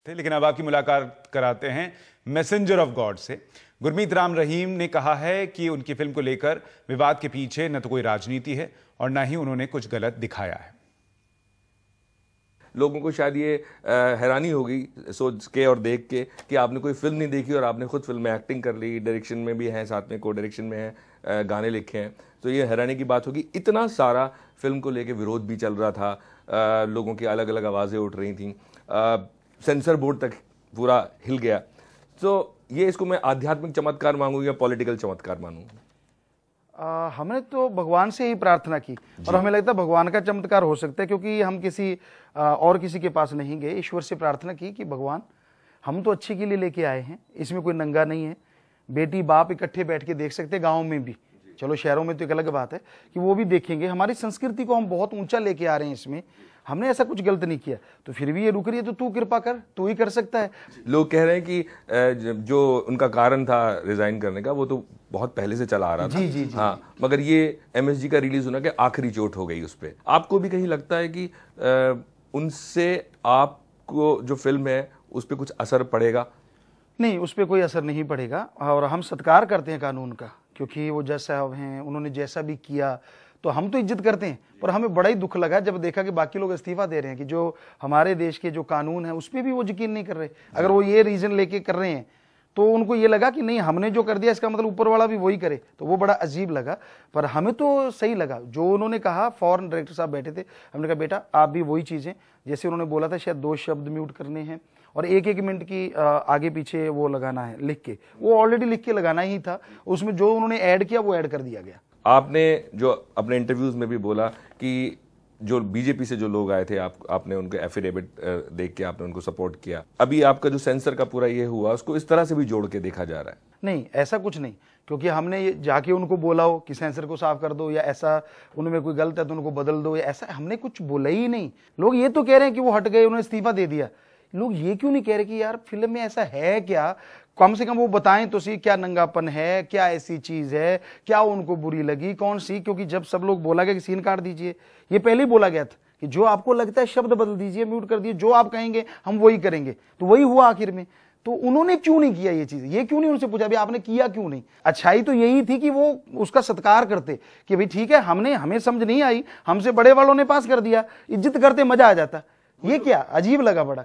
थे। लेकिन अब आपकी मुलाकात कराते हैं मैसेंजर ऑफ गॉड से। गुरमीत राम रहीम ने कहा है कि उनकी फिल्म को लेकर विवाद के पीछे न तो कोई राजनीति है और न ही उन्होंने कुछ गलत दिखाया है। लोगों को शायद ये हैरानी होगी सोच के और देख के कि आपने कोई फिल्म नहीं देखी और आपने खुद फिल्म में एक्टिंग कर ली, डायरेक्शन में भी हैं, साथ में को डायरेक्शन में है, गाने लिखे हैं, तो ये हैरानी की बात होगी। इतना सारा फिल्म को लेके विरोध भी चल रहा था, लोगों की अलग अलग आवाज़ें उठ रही थी, सेंसर बोर्ड तक पूरा हिल गया। तो ये इसको मैं आध्यात्मिक चमत्कार मांगू या पॉलिटिकल चमत्कार मानूँ? हमने तो भगवान से ही प्रार्थना की और हमें लगता है भगवान का चमत्कार हो सकता है, क्योंकि हम किसी और किसी के पास नहीं गए, ईश्वर से प्रार्थना की कि भगवान हम तो अच्छे के लिए लेके आए हैं, इसमें कोई नंगा नहीं है। बेटी बाप इकट्ठे बैठ के देख सकते हैं, गाँव में भी, चलो शहरों में तो एक अलग बात है कि वो भी देखेंगे। हमारी संस्कृति को हम बहुत ऊंचा लेके आ रहे हैं, इसमें हमने ऐसा कुछ गलत नहीं किया, तो फिर भी ये रुक रही है, तो तू कृपा कर, तू ही कर सकता है। लोग कह रहे हैं कि जो उनका कारण था रिजाइन करने का वो तो बहुत पहले से चला आ रहा था। जी। हाँ, मगर ये MSG का रिलीज होना कि आखिरी चोट हो गई उस पर। आपको भी कहीं लगता है कि उनसे आपको जो फिल्म है उस पर कुछ असर पड़ेगा? नहीं, उस पर कोई असर नहीं पड़ेगा और हम सत्कार करते हैं कानून का, क्योंकि वो जज साहब हैं, उन्होंने जैसा भी किया तो हम तो इज्जत करते हैं। पर हमें बड़ा ही दुख लगा जब देखा कि बाकी लोग इस्तीफा दे रहे हैं, कि जो हमारे देश के जो कानून है उस पर भी वो यकीन नहीं कर रहे। अगर वो ये रीजन लेके कर रहे हैं तो उनको ये लगा कि नहीं, हमने जो कर दिया इसका मतलब ऊपर वाला भी वही करे, तो वो बड़ा अजीब लगा। पर हमें तो सही लगा जो उन्होंने कहा। फॉरेन डायरेक्टर साहब बैठे थे, हमने कहा बेटा आप भी वही चीज़ें जैसे उन्होंने बोला था, शायद 2 शब्द म्यूट करने हैं और 1-1 मिनट की आगे पीछे वो लगाना है लिख के, वो ऑलरेडी लिख के लगाना ही था, उसमें जो उन्होंने ऐड किया वो ऐड कर दिया गया। आपने जो अपने इंटरव्यूज में भी बोला कि जो बीजेपी से जो लोग आए थे आपने उनके एफिडेविट देख के आपने उनको सपोर्ट किया। अभी आपका जो सेंसर का पूरा ये हुआ उसको इस तरह से भी जोड़ के देखा जा रहा है? नहीं, ऐसा कुछ नहीं, क्योंकि हमने जाके उनको बोला हो कि सेंसर को साफ कर दो या ऐसा उनमें कोई गलत है तो उनको बदल दो, या ऐसा हमने कुछ बोला ही नहीं। लोग ये तो कह रहे हैं कि वो हट गए, उन्होंने इस्तीफा दे दिया। लोग ये क्यों नहीं कह रहे कि यार फिल्म में ऐसा है क्या, कम से कम वो बताएं तो सही, क्या नंगापन है, क्या ऐसी चीज है, क्या उनको बुरी लगी, कौन सी। क्योंकि जब सब लोग बोला गया कि सीन काट दीजिए, ये पहले ही बोला गया था कि जो आपको लगता है शब्द बदल दीजिए, म्यूट कर दीजिए, जो आप कहेंगे हम वही करेंगे, तो वही हुआ आखिर में। तो उन्होंने क्यों नहीं किया ये चीज, ये क्यों नहीं उनसे पूछा भी आपने किया क्यों नहीं। अच्छाई तो यही थी कि वो उसका सत्कार करते कि भाई ठीक है, हमें समझ नहीं आई, हमसे बड़े वालों ने पास कर दिया, इज्जत करते, मजा आ जाता। ये क्या अजीब लगा बड़ा।